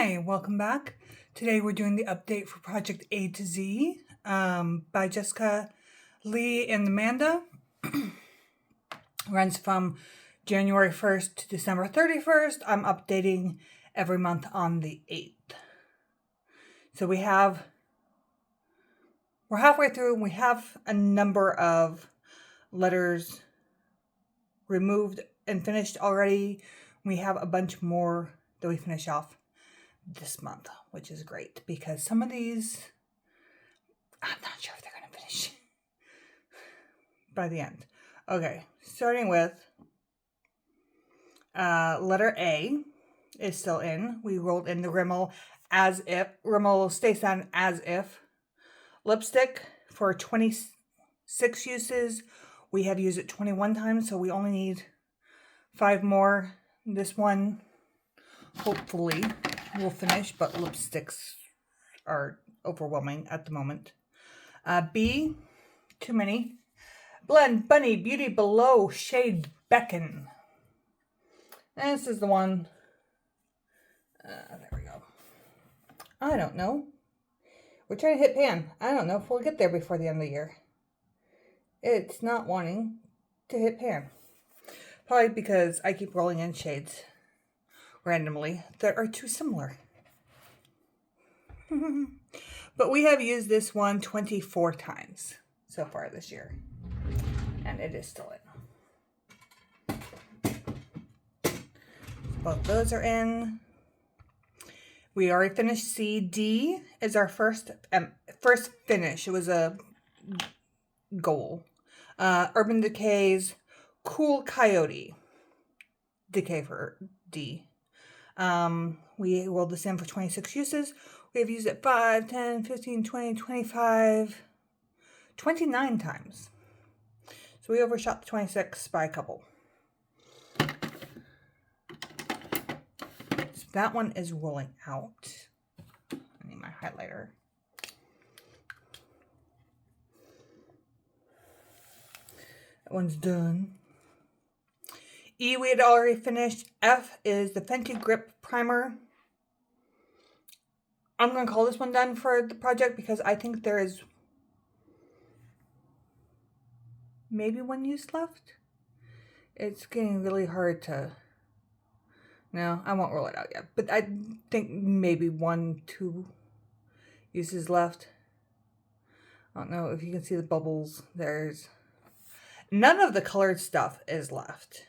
Hi, welcome back. Today we're doing the update for Project A to Z by Jessica Lee and Amanda. Runs from January 1st to December 31st. I'm updating every month on the 8th. So we're halfway through and we have a number of letters removed and finished already. We have a bunch more that we finish off this month, which is great because some of these I'm not sure if they're going to finish by the end. Okay, starting with letter A is still in. We rolled in the Rimmel Stay Sun As If lipstick for 26 uses. We have used it 21 times, so we only need 5 more. This one hopefully will finish, but lipsticks are overwhelming at the moment. B, too many. Blend Bunny Beauty Below Shade Beckon. And this is the one. There we go. I don't know. We're trying to hit pan. I don't know if we'll get there before the end of the year. It's not wanting to hit pan. Probably because I keep rolling in shades randomly that are too similar. But we have used this one 24 times so far this year. And it is still in. Both those are in. We already finished C. D is our first finish. It was a goal. Urban Decay's Cool Coyote. Decay for D. We rolled this in for 26 uses. We have used it 5, 10, 15, 20, 25, 29 times. So we overshot the 26 by a couple. So that one is rolling out. I need my highlighter. That one's done. E we had already finished. F is the Fenty Grip Primer. I'm going to call this one done for the project because I think there is maybe 1 use left. It's getting really hard to... No, I won't roll it out yet. But I think maybe 1, 2 uses left. I don't know if you can see the bubbles. There's... None of the colored stuff is left.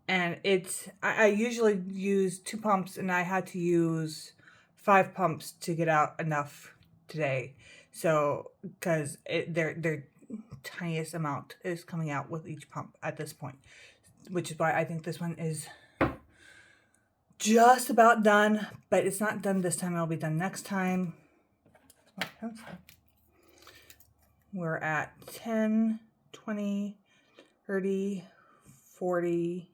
And it's... I usually use 2 pumps and I had to use 5 pumps to get out enough today. So, because their tiniest amount is coming out with each pump at this point. Which is why I think this one is just about done. But it's not done this time. It'll be done next time. We're at 10, 20, 30, 40.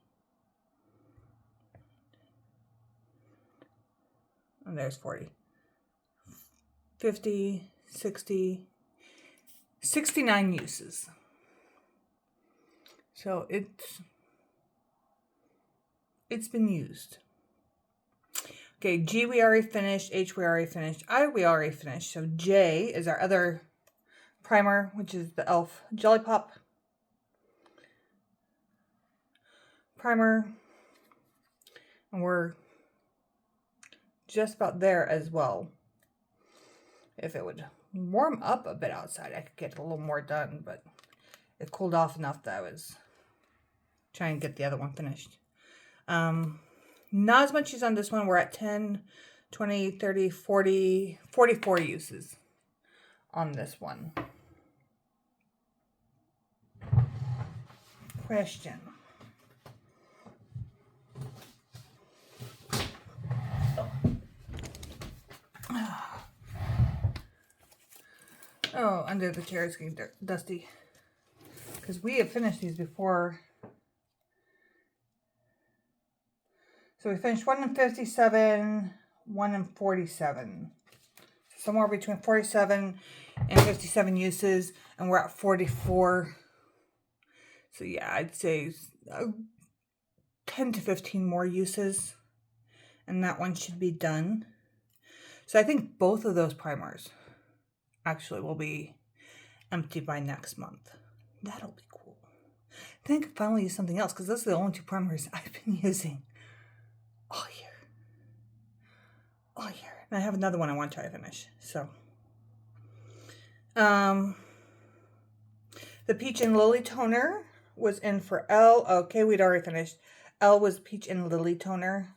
And there's 40. 50, 60, 69 uses. So it's been used. Okay, G we already finished, H we already finished, I we already finished. So J is our other primer, which is the e.l.f. Jelly Pop primer. And we're just about there as well. If it would warm up a bit outside, I could get a little more done, but it cooled off enough that I was trying to get the other one finished. Not as much use on this one. We're at 10, 20, 30, 40, 44 uses on this one. Question. Oh, under the chair is getting dusty. Because we have finished these before. So we finished 1 in 57, 1 in 47. Somewhere between 47 and 57 uses. And we're at 44. So yeah, I'd say a 10 to 15 more uses, and that one should be done. So I think both of those primers actually will be empty by next month. That'll be cool. Then I can finally use something else, because those are the only 2 primers I've been using all year. All year. And I have another one I want to try to finish. So, the Peach and Lily toner was in for Elle. Okay, we'd already finished. Elle was Peach and Lily toner.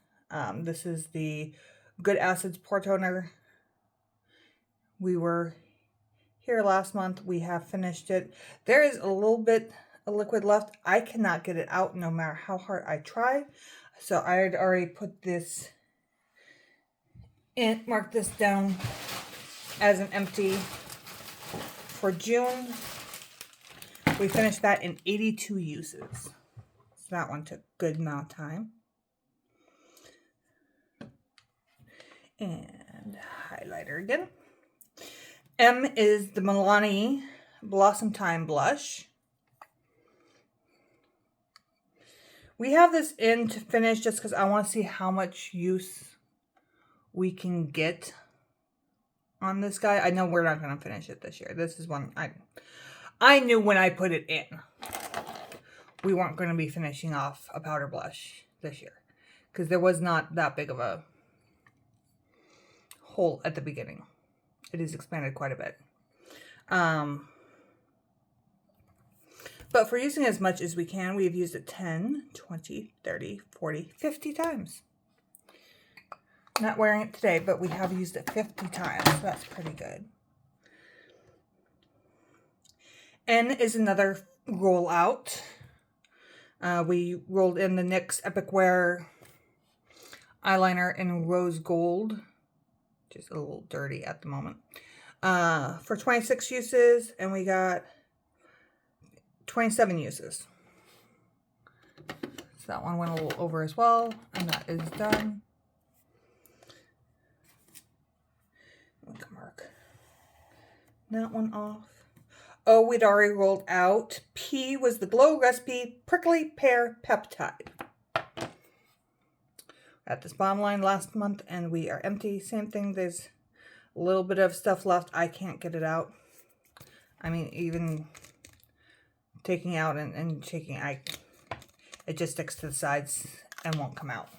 This is the Good Acids Pore Toner. We were here last month. We have finished it. There is a little bit of liquid left. I cannot get it out no matter how hard I try. So I had already put this in, marked this down as an empty for June. We finished that in 82 uses. So that one took a good amount of time. And highlighter again. M is the Milani Blossom Time Blush. We have this in to finish just because I want to see how much use we can get on this guy. I know we're not going to finish it this year. This is one I knew when I put it in. We weren't going to be finishing off a powder blush this year, because there was not that big of a hole at the beginning. It is expanded quite a bit. But for using as much as we can, we've used it 10, 20, 30, 40, 50 times. Not wearing it today, but we have used it 50 times. So that's pretty good. N is another rollout. We rolled in the NYX Epic Wear eyeliner in rose gold. Just a little dirty at the moment. For 26 uses, and we got 27 uses. So that one went a little over as well, and that is done. We can mark that one off. O, we'd already rolled out. P was the Glow Recipe Prickly Pear Peptide. At this bottom line last month, and we are empty. Same thing, there's a little bit of stuff left. I can't get it out. I mean, even taking out and shaking, it just sticks to the sides and won't come out.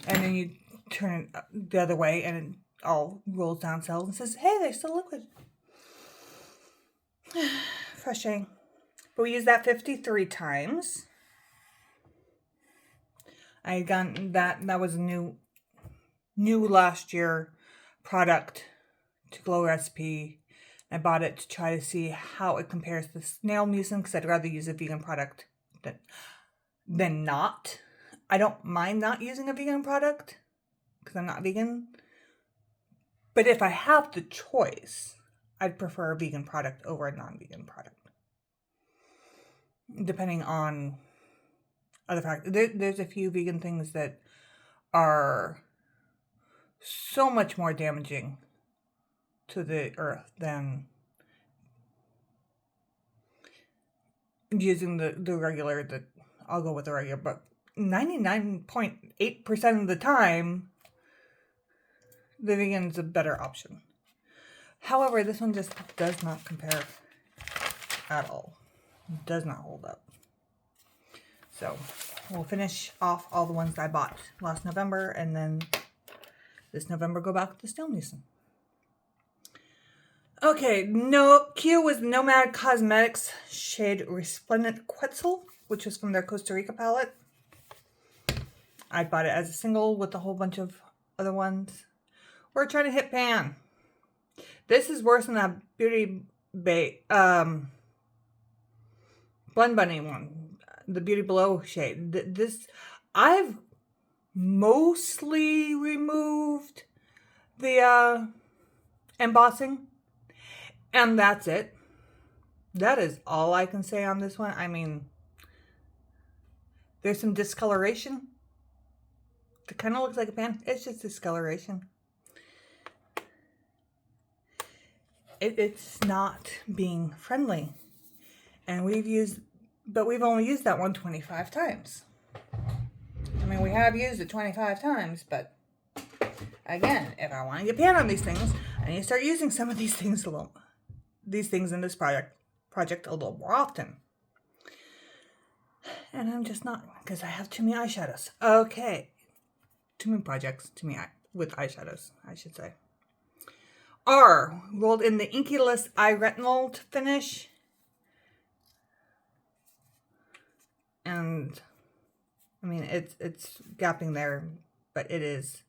And then you turn it the other way and it all rolls down cells and says, hey, there's still liquid. Frustrating. But we used that 53 times. I had gotten that was a new last year product to Glow Recipe. I bought it to try to see how it compares to snail mucin, because I'd rather use a vegan product than not. I don't mind not using a vegan product because I'm not vegan. But if I have the choice, I'd prefer a vegan product over a non-vegan product. Depending on other factors. There's a few vegan things that are so much more damaging to the earth than using the regular, that I'll go with the regular, but 99.8% of the time, the vegan's a better option. However, this one just does not compare at all. It does not hold up. So we'll finish off all the ones I bought last November, and then this November go back to snail mucin. Okay, Q was Nomad Cosmetics shade Resplendent Quetzal, which was from their Costa Rica palette. I bought it as a single with a whole bunch of other ones. We're trying to hit pan. This is worse than that Beauty Bay Blend Bunny one, the Beauty Below shade. This, I've mostly removed the embossing, and that's it. That is all I can say on this one. I mean, there's some discoloration. It kind of looks like a pan. It's just discoloration. It's not being friendly. And we've only used that one 25 times. I mean, we have used it 25 times, but again, if I want to get pan on these things, I need to start using some of these things in this project a little more often. And I'm just not, because I have too many eyeshadows. Okay. Too many projects, with eyeshadows, I should say. R, rolled in the Inkyless Eye Retinol finish. And, I mean, it's gapping there, but it is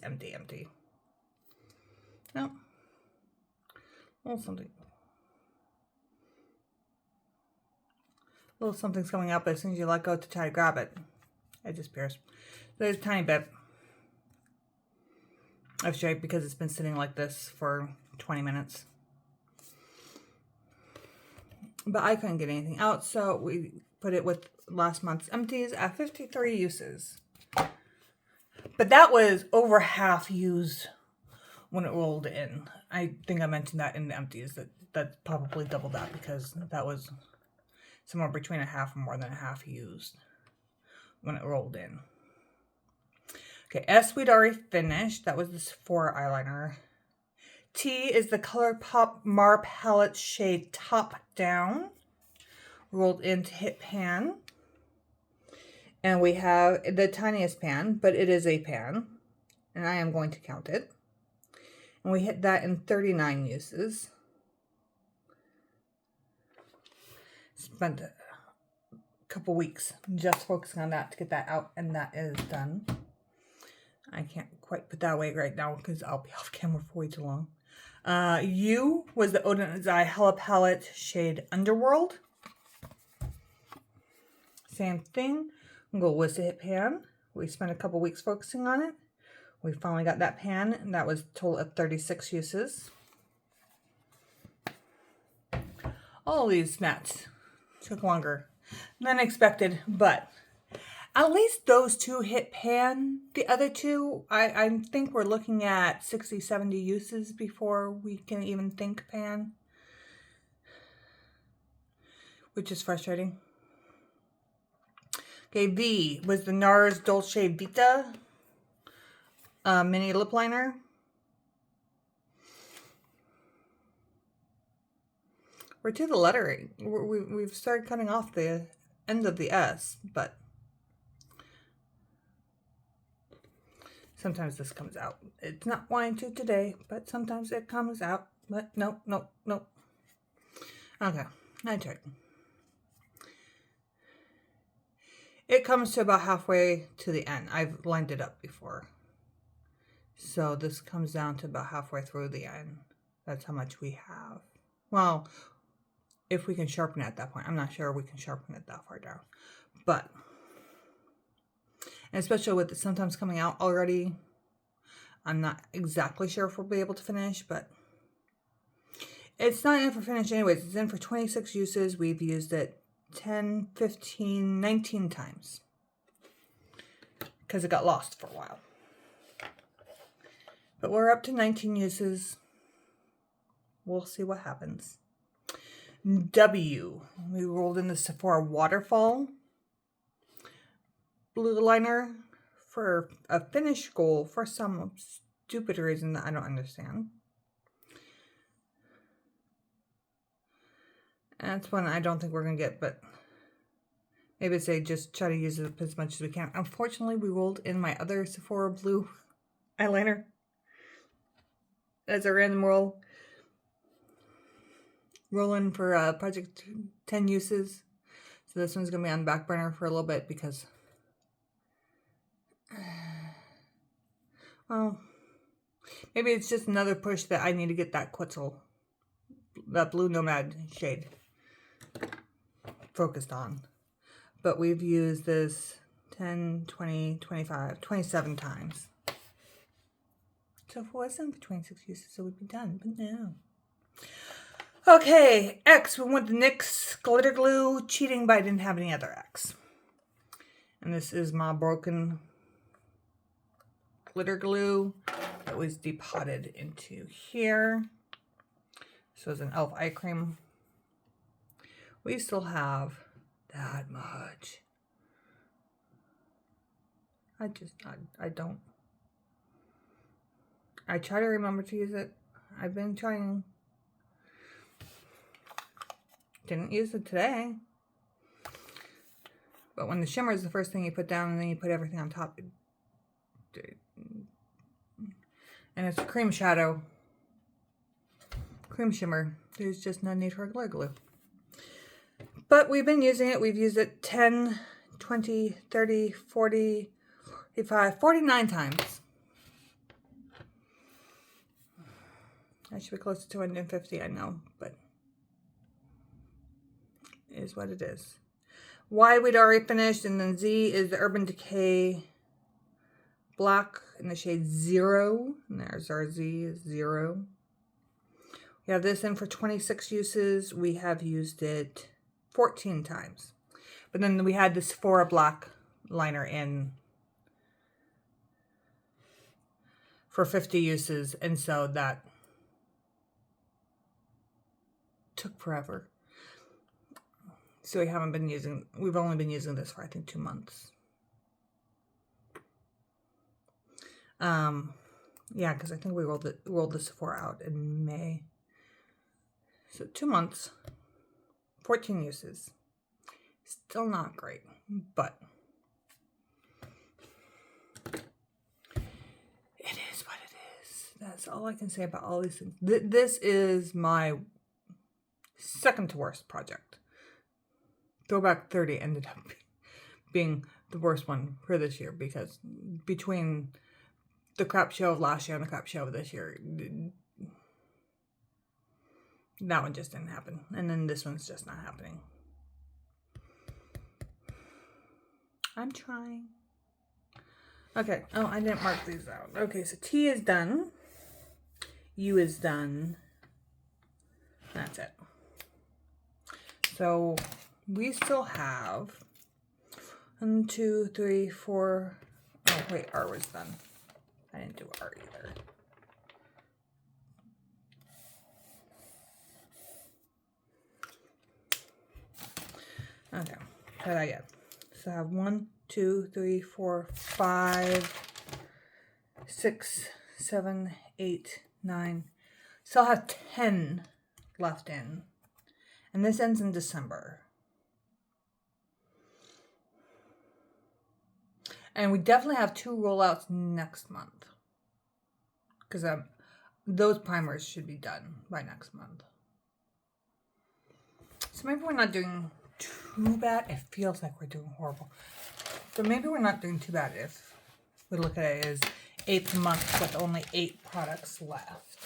empty. No. Little something's coming up, but as soon as you let go to try to grab it, it disappears. There's a tiny bit of shade because it's been sitting like this for 20 minutes. But I couldn't get anything out, so we put it with last month's empties at 53 uses. But that was over half used when it rolled in. I think I mentioned that in the empties, that probably doubled that because that was somewhere between a half and more than a half used when it rolled in. Okay, S we'd already finished. That was the Sephora eyeliner. T is the ColourPop Mar Palette shade Top Down. Rolled into Hit Pan. And we have the tiniest pan, but it is a pan. And I am going to count it. And we hit that in 39 uses. Spent a couple weeks just focusing on that to get that out, and that is done. I can't quite put that away right now because I'll be off camera for way too long. U was the Oden's Eye Hella Palette shade Underworld. Same thing. We'll go with the Hit Pan. We spent a couple weeks focusing on it. We finally got that pan, and that was a total of 36 uses. All these mats took longer than expected, but at least those two hit pan. The other two, I think we're looking at 60, 70 uses before we can even think pan, which is frustrating. Okay, V was the NARS Dolce Vita mini lip liner. We're to the lettering. We've started cutting off the end of the S, but sometimes this comes out. It's not wanting to today, but sometimes it comes out. But nope. Okay, I checked. It comes to about halfway to the end. I've lined it up before. So this comes down to about halfway through the end. That's how much we have. Well, if we can sharpen it at that point. I'm not sure we can sharpen it that far down. But, and especially with it sometimes coming out already, I'm not exactly sure if we'll be able to finish, but it's not in for finish anyways. It's in for 26 uses. We've used it 10, 15, 19 times because it got lost for a while. But we're up to 19 uses. We'll see what happens. W, we rolled in the Sephora Waterfall blue liner for a finish goal for some stupid reason that I don't understand. And that's one I don't think we're going to get, but maybe say just try to use it as much as we can. Unfortunately, we rolled in my other Sephora blue eyeliner as a random roll. Rolling for project 10 uses. So this one's going to be on the back burner for a little bit because, well, maybe it's just another push that I need to get that Quetzal, that Blue Nomad shade focused on. But we've used this 10, 20, 25, 27 times. So if it wasn't for 26 uses, it would be done, but no. Okay, X, we went the NYX glitter glue. Cheating, but I didn't have any other X. And this is my broken glitter glue that was depotted into here. This was an e.l.f. eye cream. We still have that much. I don't. I try to remember to use it. I've been trying. Didn't use it today. But when the shimmer is the first thing you put down and then you put everything on top. And it's a cream shadow. Cream shimmer. There's just no need for a glitter glue. But we've been using it. We've used it 10, 20, 30, 40, 45, 49 times. I should be close to 250, I know, but it is what it is. Y we'd already finished, and then Z is the Urban Decay Black in the shade 0. And there's our Z, 0. We have this in for 26 uses. We have used it 14 times. But then we had the Sephora Black liner in for 50 uses, and so that took forever. So we've only been using this for I think 2 months. Yeah, because I think we rolled the Sephora out in May. So 2 months, 14 uses. Still not great, but it is what it is. That's all I can say about all these things. This is my second to worst project. Throwback 30 ended up being the worst one for this year because between the crap show of last year and the crap show of this year, that one just didn't happen. And then this one's just not happening. I'm trying. Okay. Oh, I didn't mark these out. Okay, so T is done. U is done. That's it. So we still have 1, 2, 3, 4. Oh, wait, R was done. I didn't do R either. Okay, what did I get? So I have 1, 2, 3, 4, 5, 6, 7, 8, 9. So I'll have 10 left in. And this ends in December. And we definitely have 2 rollouts next month. Because those primers should be done by next month. So maybe we're not doing too bad. It feels like we're doing horrible. So maybe we're not doing too bad if we look at it as 8th month with only 8 products left.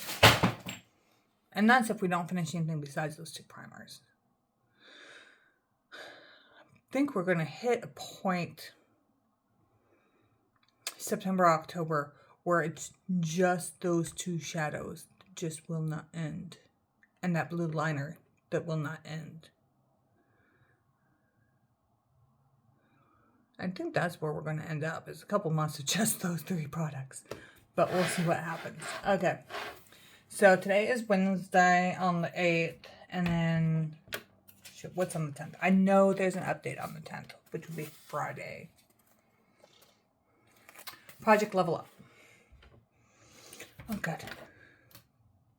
And that's if we don't finish anything besides those 2 primers. I think we're going to hit a point September, October, where it's just those 2 shadows that just will not end. And that blue liner that will not end. I think that's where we're going to end up, is a couple months of just those 3 products. But we'll see what happens. Okay. So today is Wednesday on the 8th, and then, what's on the 10th? I know there's an update on the 10th, which will be Friday. Project Level Up. Oh, good.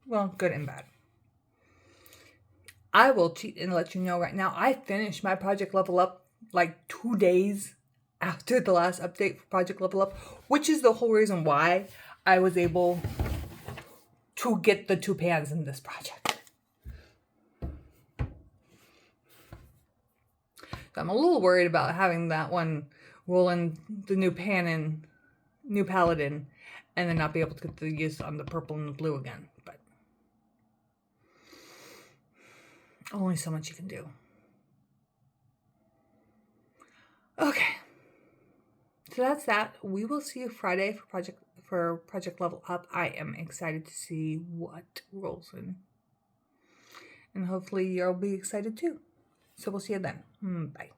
Well, good and bad. I will cheat and let you know right now, I finished my Project Level Up like 2 days after the last update for Project Level Up, which is the whole reason why I was able to get the 2 pans in this project. So I'm a little worried about having that one roll in the new pan in, new palette in, and then not be able to get the use on the purple and the blue again. But only so much you can do. Okay. So that's that. We will see you Friday for Project Level Up. I am excited to see what rolls in. And hopefully you'll be excited too. So we'll see you then. Bye.